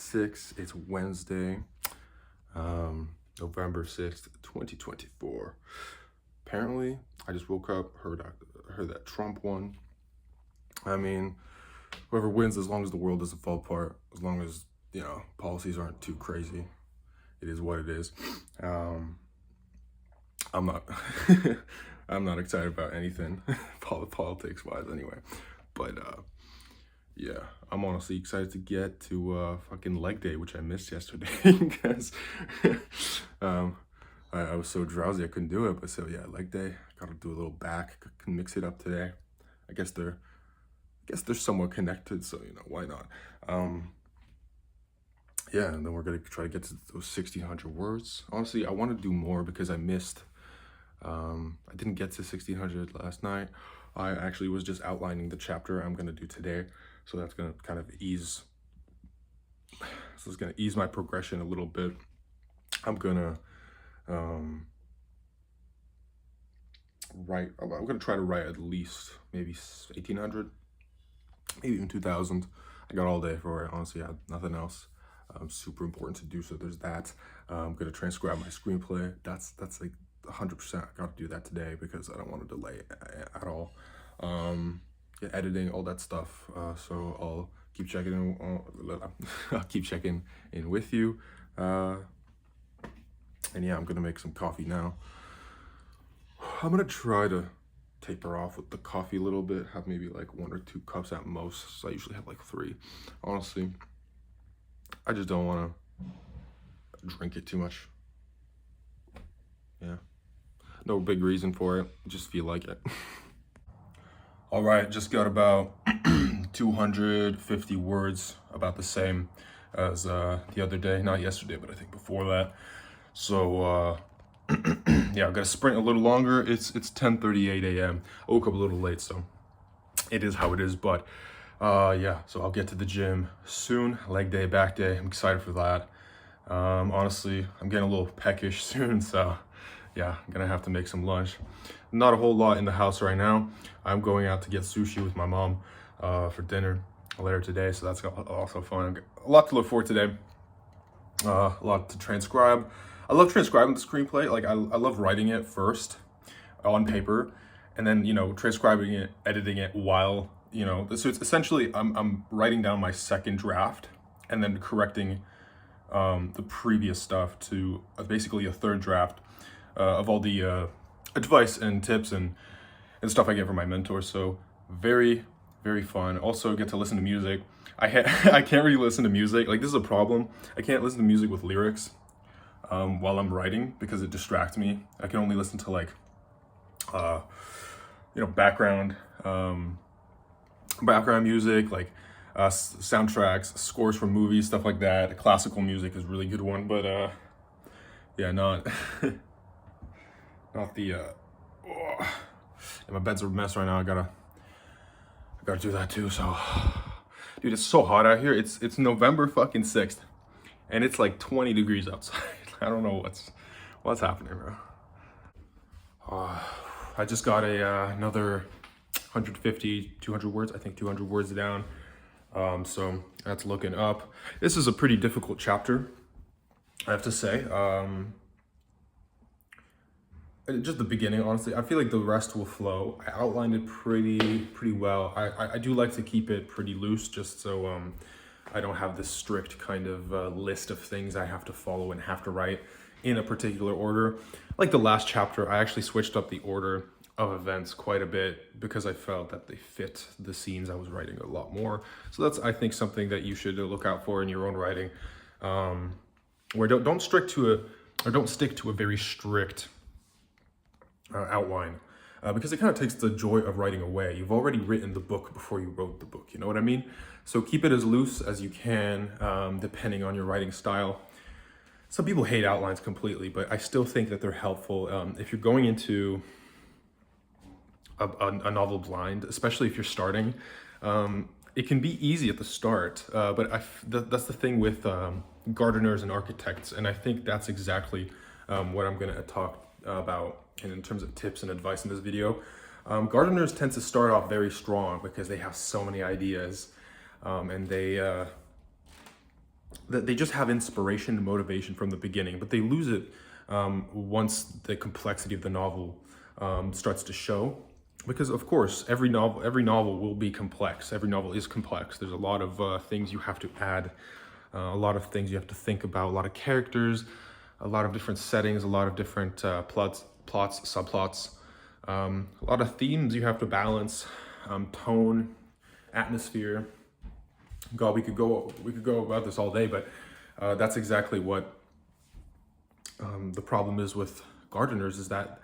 6. It's Wednesday, November 6th, 2024. Apparently, I just woke up, heard that Trump won. I mean, whoever wins, as long as the world doesn't fall apart, as long as, policies aren't too crazy, it is what it is. I'm not, I'm not excited about anything, politics-wise anyway. But, yeah, I'm honestly excited to get to fucking leg day, which I missed yesterday because I was so drowsy I couldn't do it. But so yeah, leg day. Got to do a little back. Can mix it up today. I guess they're somewhat connected, so why not? Yeah, and then we're gonna try to get to those 1,600 words. Honestly, I want to do more because I missed. I didn't get to 1,600 last night. I actually was just outlining the chapter I'm gonna do today, so that's gonna kind of ease. So it's gonna ease my progression a little bit. I'm gonna write. I'm gonna try to write at least maybe 1,800, maybe even 2,000. I got all day for it. Honestly, I had nothing else super important to do. So there's that. I'm gonna transcribe my screenplay. That's like 100%. I got to do that today because I don't want to delay at all. Yeah, editing, all that stuff. So I'll keep checking in. I'll keep checking in with you. And yeah, I'm gonna make some coffee now. I'm gonna try to taper off with the coffee a little bit. Have maybe like 1 or 2 cups at most. So I usually have like 3. Honestly, I just don't want to drink it too much. Yeah. No big reason for it, just feel like it. All right, just got about 250 words, about the same as the other day, not yesterday, but I think before that. So yeah, I've got to sprint a little longer. It's 10:38 a.m. I woke up a little late, so it is how it is. But yeah, so I'll get to the gym soon. Leg day, back day. I'm excited for that. Honestly, I'm getting a little peckish soon, so yeah, I'm gonna have to make some lunch. Not a whole lot in the house right now. I'm going out to get sushi with my mom for dinner later today, so that's also fun. A lot to look forward today. A lot to transcribe. I love transcribing the screenplay. Like I love writing it first on paper, and then transcribing it, editing it while So it's essentially I'm writing down my second draft and then correcting the previous stuff to basically a third draft of all the advice and tips and stuff I get from my mentor. So very, very fun. Also get to listen to music. I can't really listen to music. Like, this is a problem. I can't listen to music with lyrics while I'm writing because it distracts me. I can only listen to like background music, like soundtracks, scores from movies, stuff like that. Classical music is a really good one, but yeah, not the and my bed's a mess right now. I gotta do that too. So dude, it's so hot out here. It's November fucking 6th and it's like 20 degrees outside. I don't know what's happening, bro. I just got another 150, 200 words. I think 200 words down. So that's looking up. This is a pretty difficult chapter, I have to say. Just the beginning, honestly. I feel like the rest will flow. I outlined it pretty well. I do like to keep it pretty loose, just so I don't have this strict kind of list of things I have to follow and have to write in a particular order. Like the last chapter, I actually switched up the order of events quite a bit because I felt that they fit the scenes I was writing a lot more. So that's, I think, something that you should look out for in your own writing, where don't stick to a very strict outline, because it kind of takes the joy of writing away. You've already written the book before you wrote the book, you know what I mean? So keep it as loose as you can, depending on your writing style. Some people hate outlines completely, but I still think that they're helpful. If you're going into a novel blind, especially if you're starting, it can be easy at the start, but that's the thing with gardeners and architects, and I think that's exactly what I'm going to talk about in terms of tips and advice in this video. Gardeners tend to start off very strong because they have so many ideas, and that they just have inspiration and motivation from the beginning, but they lose it once the complexity of the novel starts to show. Because of course, every novel will be complex. Every novel is complex. There's a lot of things you have to add, a lot of things you have to think about, a lot of characters, a lot of different settings, a lot of different plots, subplots, a lot of themes you have to balance, tone, atmosphere. God, we could go about this all day, but that's exactly what the problem is with gardeners, is that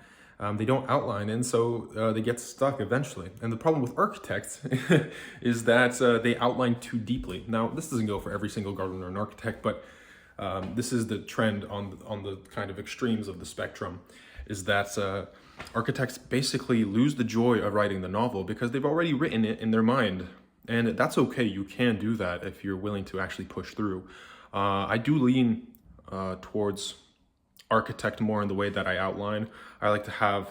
they don't outline, and so they get stuck eventually. And the problem with architects is that they outline too deeply. Now, this doesn't go for every single gardener and architect, but this is the trend on the kind of extremes of the spectrum, is that architects basically lose the joy of writing the novel because they've already written it in their mind. And that's okay, you can do that if you're willing to actually push through. I do lean towards architect more in the way that I outline. I like to have,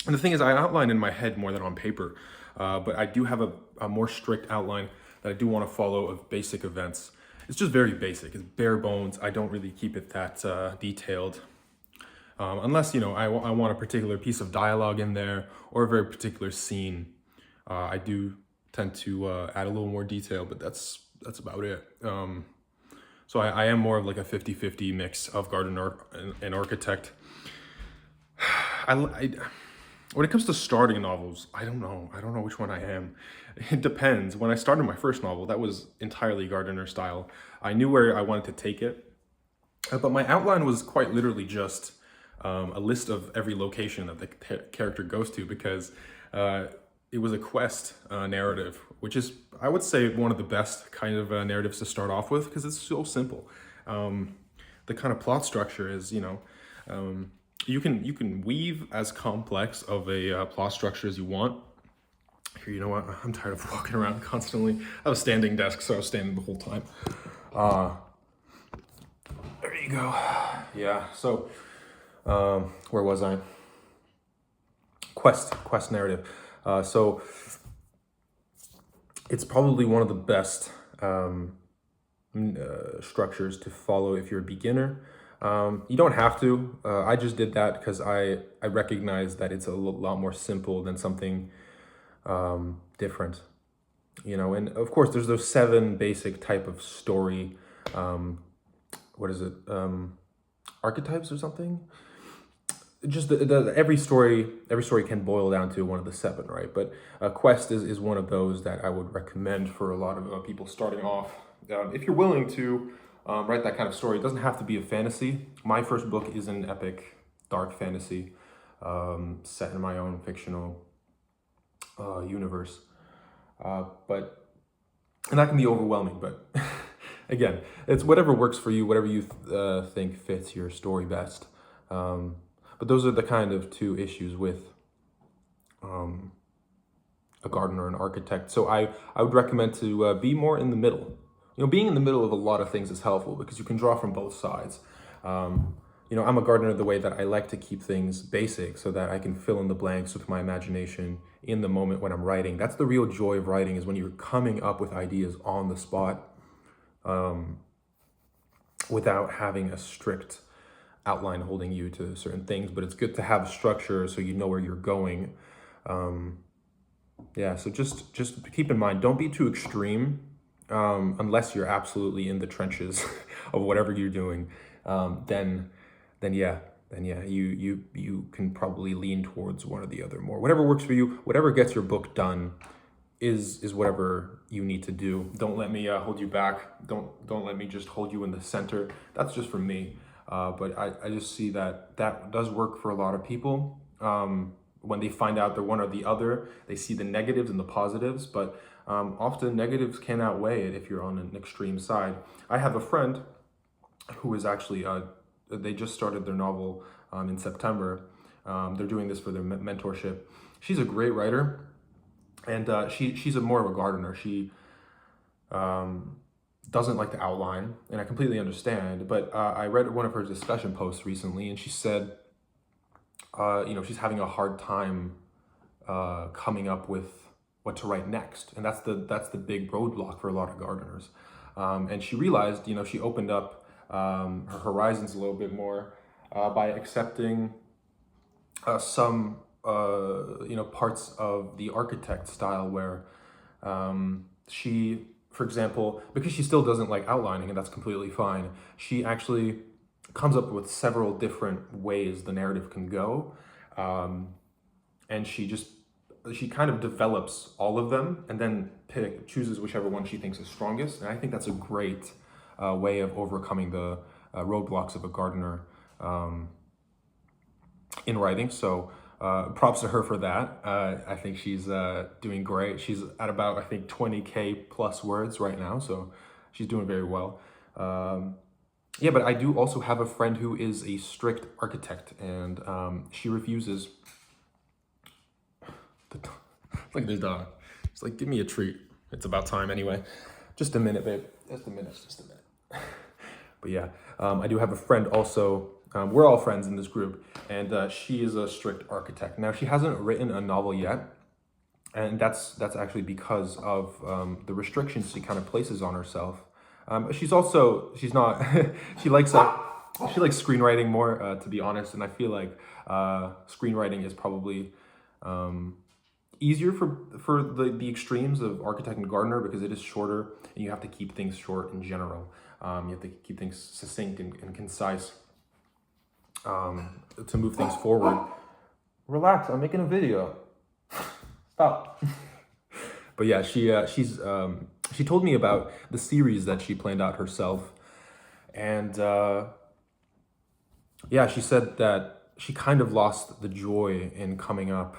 and the thing is, I outline in my head more than on paper, but I do have a more strict outline that I do want to follow of basic events. It's just very basic, it's bare bones. I don't really keep it that detailed. Unless, I want a particular piece of dialogue in there or a very particular scene. I do tend to add a little more detail, but that's about it. So I am more of like a 50-50 mix of gardener and architect. When it comes to starting novels, I don't know which one I am. It depends. When I started my first novel, that was entirely gardener style. I knew where I wanted to take it, but my outline was quite literally just a list of every location that the character goes to, because it was a quest narrative, which is, I would say, one of the best kind of narratives to start off with, because it's so simple. The kind of plot structure is, you can weave as complex of a plot structure as you want. Here, you know what? I'm tired of walking around constantly. I have a standing desk, so I was standing the whole time. There you go. Yeah. So, where was I? Quest narrative. So it's probably one of the best structures to follow if you're a beginner. You don't have to. I just did that because I recognize that it's a lot more simple than something different. And of course there's those 7 basic type of story, what is it? Archetypes or something? Just every story can boil down to one of the 7, right? But Quest is one of those that I would recommend for a lot of people starting off. If you're willing to write that kind of story, it doesn't have to be a fantasy. My first book is an epic, dark fantasy set in my own fictional universe. And that can be overwhelming, but again, it's whatever works for you, whatever you think fits your story best. But those are the kind of 2 issues with a gardener and architect. So I would recommend to be more in the middle. Being in the middle of a lot of things is helpful because you can draw from both sides. I'm a gardener the way that I like to keep things basic so that I can fill in the blanks with my imagination in the moment when I'm writing. That's the real joy of writing, is when you're coming up with ideas on the spot without having a strict outline holding you to certain things. But it's good to have structure so you know where you're going. So just keep in mind, don't be too extreme unless you're absolutely in the trenches of whatever you're doing. Then you can probably lean towards one or the other more. Whatever works for you, whatever gets your book done is whatever you need to do. Don't let me hold you back. Don't let me just hold you in the center. That's just for me. But I just see that does work for a lot of people. When they find out they're one or the other, they see the negatives and the positives, but often negatives can outweigh it if you're on an extreme side. I have a friend who is actually, they just started their novel in September. They're doing this for their mentorship. She's a great writer, and she's more of a gardener. She doesn't like to outline, and I completely understand, but I read one of her discussion posts recently, and she said, she's having a hard time coming up with what to write next, and that's the big roadblock for a lot of gardeners. And she realized, you know, she opened up her horizons a little bit more by accepting some, you know, parts of the architect style where she, for example, because she still doesn't like outlining, and that's completely fine, she actually comes up with several different ways the narrative can go. And she kind of develops all of them and then chooses whichever one she thinks is strongest. And I think that's a great way of overcoming the roadblocks of a gardener in writing. So props to her for that. I think she's doing great. She's at about, I think, 20K plus words right now. So she's doing very well. Yeah, but I do also have a friend who is a strict architect, and she refuses. Look at this dog. It's like, give me a treat. It's about time anyway. Just a minute, babe. Just a minute. Just a minute. But yeah, I do have a friend also. We're all friends in this group, and she is a strict architect. Now, she hasn't written a novel yet, and that's actually because of the restrictions she kind of places on herself. She's not. she likes screenwriting more, to be honest, and I feel like screenwriting is probably easier for the extremes of architect and gardener because it is shorter, and you have to keep things short in general. You have to keep things succinct and concise to move things forward. Relax, I'm making a video. Stop. But yeah, she told me about the series that she planned out herself, and yeah, she said that she kind of lost the joy in coming up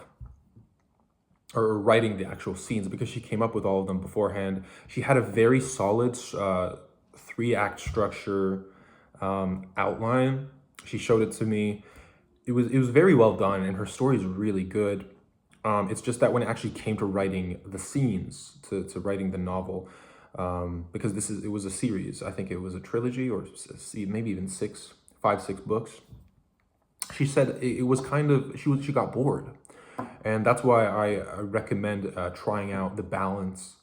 or writing the actual scenes because she came up with all of them beforehand. She had a very solid 3-act structure outline. She showed it to me. It was very well done, and her story is really good. It's just that when it actually came to writing the scenes, to writing the novel, because it was a series. I think it was a trilogy, or maybe even 5-6 books. She said it was kind of, she got bored. And that's why I recommend trying out the balance,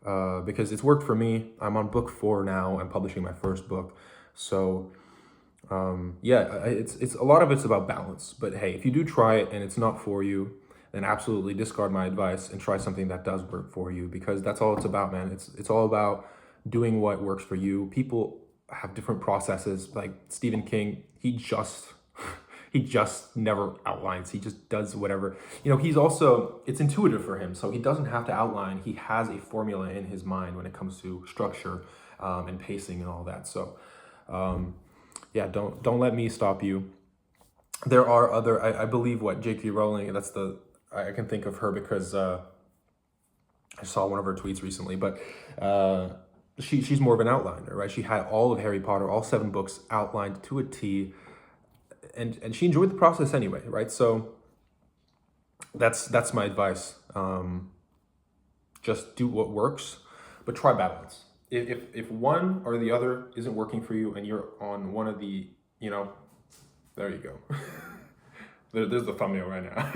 because it's worked for me. I'm on book 4 now. I'm publishing my first book. So yeah, it's a lot of it's about balance. But hey, if you do try it and it's not for you, then absolutely discard my advice and try something that does work for you, because that's all it's about, man. It's all about doing what works for you. People have different processes. Like Stephen King, he just never outlines. He just does whatever. You know, it's intuitive for him, so he doesn't have to outline. He has a formula in his mind when it comes to structure and pacing and all that. So yeah, don't let me stop you. There are other, I believe, J.K. Rowling, I can think of her because I saw one of her tweets recently, but she's more of an outliner, right? She had all of Harry Potter, all 7 books outlined to a T, and she enjoyed the process anyway, right? So that's my advice. Just do what works, but try balance. If one or the other isn't working for you and you're on one of the, you know, there you go. There's the thumbnail right now.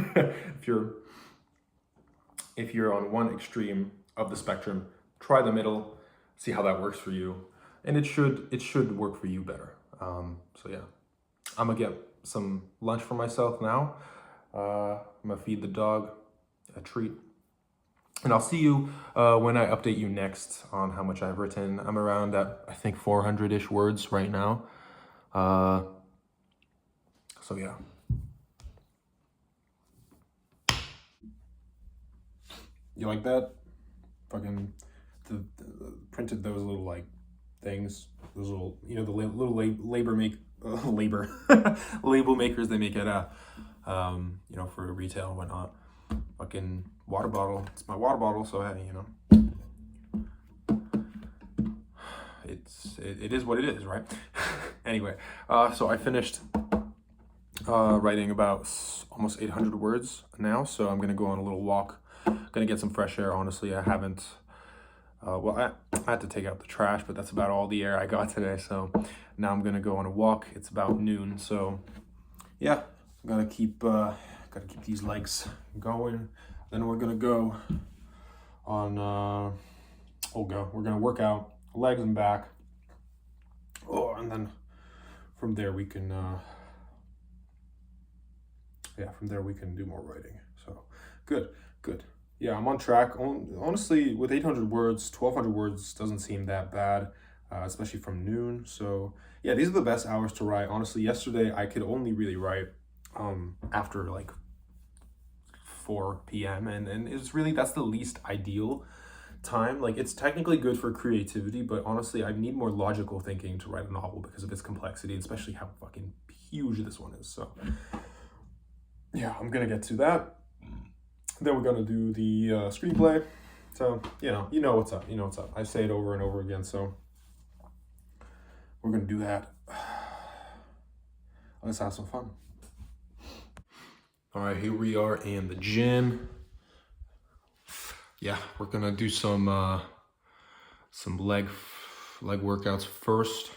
if you're on one extreme of the spectrum, try the middle, see how that works for you, and it should work for you better. So yeah, I'm gonna get some lunch for myself now. I'm gonna feed the dog a treat, and I'll see you when I update you next on how much I've written. I'm around at, I think, 400-ish words right now. So yeah. You like that? Fucking printed those little like things, those little, you know, the little label makers they make at you know, for retail and whatnot. Fucking water bottle. It's my water bottle, so hey, you know, it is what it is, right? Anyway, so I finished writing about almost 800 words now, so I'm gonna go on a little walk. Gonna get some fresh air. Honestly, I haven't. I had to take out the trash, but that's about all the air I got today. So now I'm gonna go on a walk. It's about noon, so yeah, gotta keep these legs going. Then we're gonna go on. We're gonna work out legs and back. Oh, and then from there we can, from there we can do more writing. So good, good. Yeah, I'm on track. Honestly, with 800 words, 1200 words doesn't seem that bad, especially from noon. So yeah, these are the best hours to write. Honestly, yesterday I could only really write after like 4 p.m. and it's really, that's the least ideal time. Like, it's technically good for creativity, but honestly I need more logical thinking to write a novel because of its complexity, especially how fucking huge this one is. So yeah, I'm gonna get to that. Then we're gonna do the screenplay. So you know what's up. You know what's up. I say it over and over again. So we're gonna do that. Let's have some fun. All right, here we are in the gym. Yeah, we're gonna do some leg workouts first.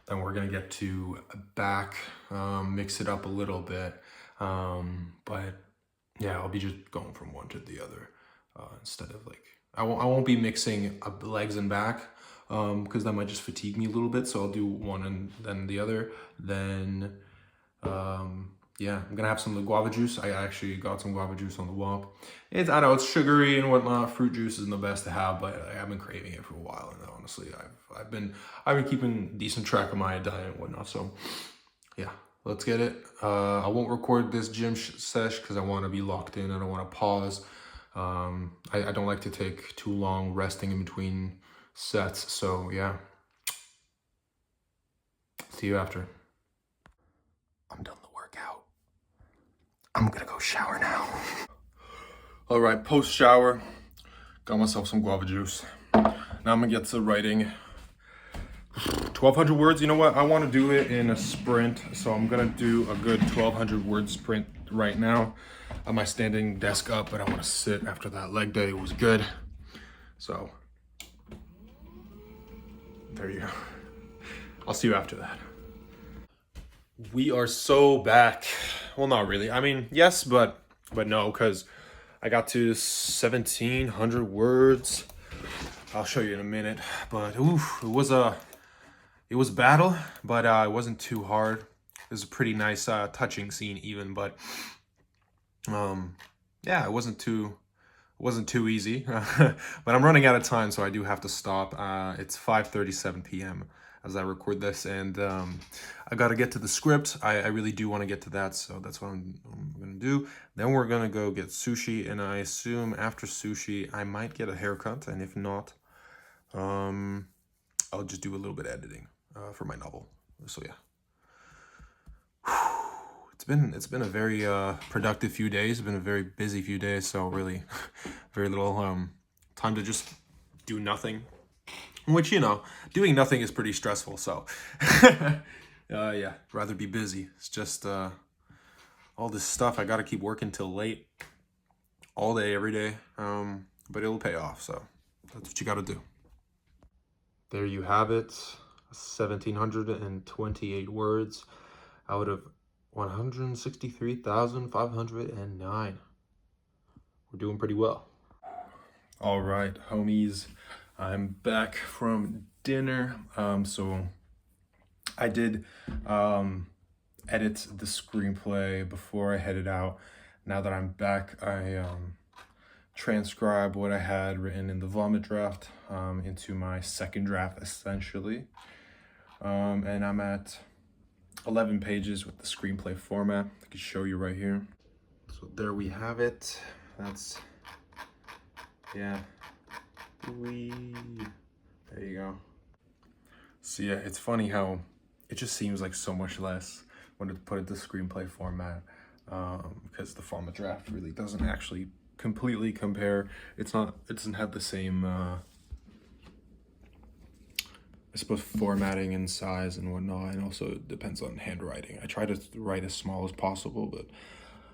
Then we're gonna get to back, mix it up a little bit. But yeah, I'll be just going from one to the other instead of like, I won't be mixing legs and back because that might just fatigue me a little bit. So I'll do one and then the other. Then yeah, I'm gonna have some guava juice. I actually got some guava juice on the walk. I know it's sugary and whatnot. Fruit juice isn't the best to have, but I've been craving it for a while. And honestly, I've been keeping decent track of my diet and whatnot. So yeah, let's get it. I won't record this gym sesh because I want to be locked in. I don't want to pause. I don't like to take too long resting in between sets. So yeah, see you after. I'm done the workout. I'm gonna go shower now. All right, post shower, got myself some guava juice. Now I'm gonna get to writing 1,200 words. You know what? I want to do it in a sprint, so I'm gonna do a good 1,200 word sprint right now. I have my standing desk up, but I want to sit after that leg day. It was good. So there you go. I'll see you after that. We are so back. Well, not really. I mean, yes, but no, because I got to 1,700 words. I'll show you in a minute. But oof, it was a battle, but it wasn't too hard. It was a pretty nice, touching scene even. But yeah, it wasn't too easy. But I'm running out of time, so I do have to stop. It's 5:37 p.m. as I record this, and I gotta get to the script. I really do want to get to that, so that's what I'm gonna do. Then we're gonna go get sushi, and I assume after sushi I might get a haircut, and if not, I'll just do a little bit of editing for my novel. So yeah. It's been a very productive few days. It's been a very busy few days, so really very little time to just do nothing. Which, doing nothing is pretty stressful, so yeah, rather be busy. It's just all this stuff. I gotta keep working till late all day, every day, but it'll pay off, so that's what you gotta do. There you have it, 1,728 words out of 163,509. We're doing pretty well. All right, homies. I'm back from dinner. So I did edit the screenplay before I headed out. Now that I'm back, I transcribed what I had written in the vomit draft into my second draft, essentially. And I'm at 11 pages with the screenplay format. I can show you right here. So there we have it. That's, yeah. There you go. So yeah, it's funny how it just seems like so much less when it's put into screenplay format, because the format draft really doesn't actually completely compare. It doesn't have the same I suppose formatting and size and whatnot, and also it depends on handwriting. I try to write as small as possible, but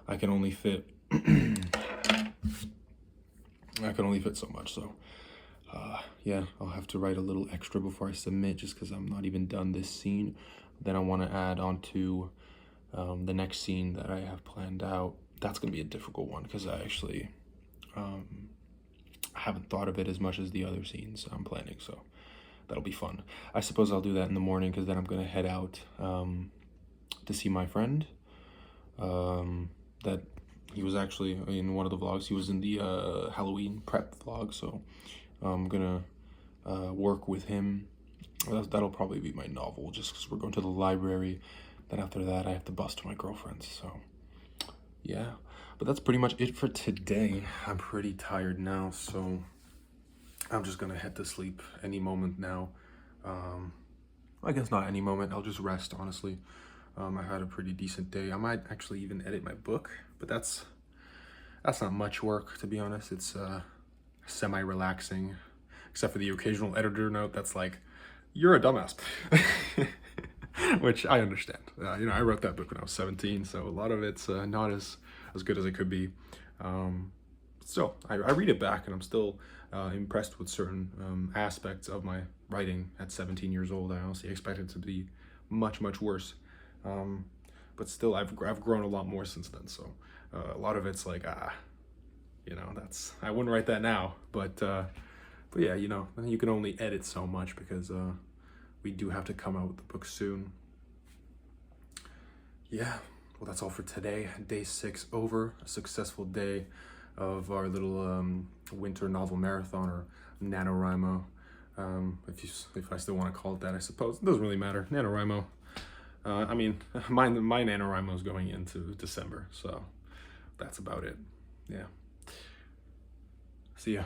I can only fit so much. So yeah, I'll have to write a little extra before I submit, just because I'm not even done this scene. Then I want to add on to the next scene that I have planned out. That's gonna be a difficult one because I actually haven't thought of it as much as the other scenes I'm planning. So that'll be fun. I suppose I'll do that in the morning because then I'm gonna head out to see my friend. That he was actually in one of the vlogs. He was in the Halloween prep vlog, so I'm gonna work with him. That'll probably be my novel, just because we're going to the library. Then after that, I have to bust to my girlfriend's, so yeah. But that's pretty much it for today. I'm pretty tired now, so I'm just gonna head to sleep any moment now. I guess not any moment, I'll just rest, honestly. I had a pretty decent day. I might actually even edit my book, but that's not much work, to be honest. It's semi-relaxing, except for the occasional editor note that's like, you're a dumbass. Which I understand. You know, I wrote that book when I was 17, so a lot of it's not as good as it could be. Still, I read it back and I'm still impressed with certain aspects of my writing at 17 years old. I honestly expected it to be much worse. But still, I've grown a lot more since then, so a lot of it's like, you know, I wouldn't write that now, but yeah, you know, you can only edit so much because we do have to come out with the book soon. Yeah, well, that's all for today. Day 6 over, a successful day of our little winter novel marathon, or NaNoWriMo, if I still want to call it that, I suppose. It doesn't really matter. NaNoWriMo. I mean, my NaNoWriMo is going into December, so that's about it. Yeah. See ya.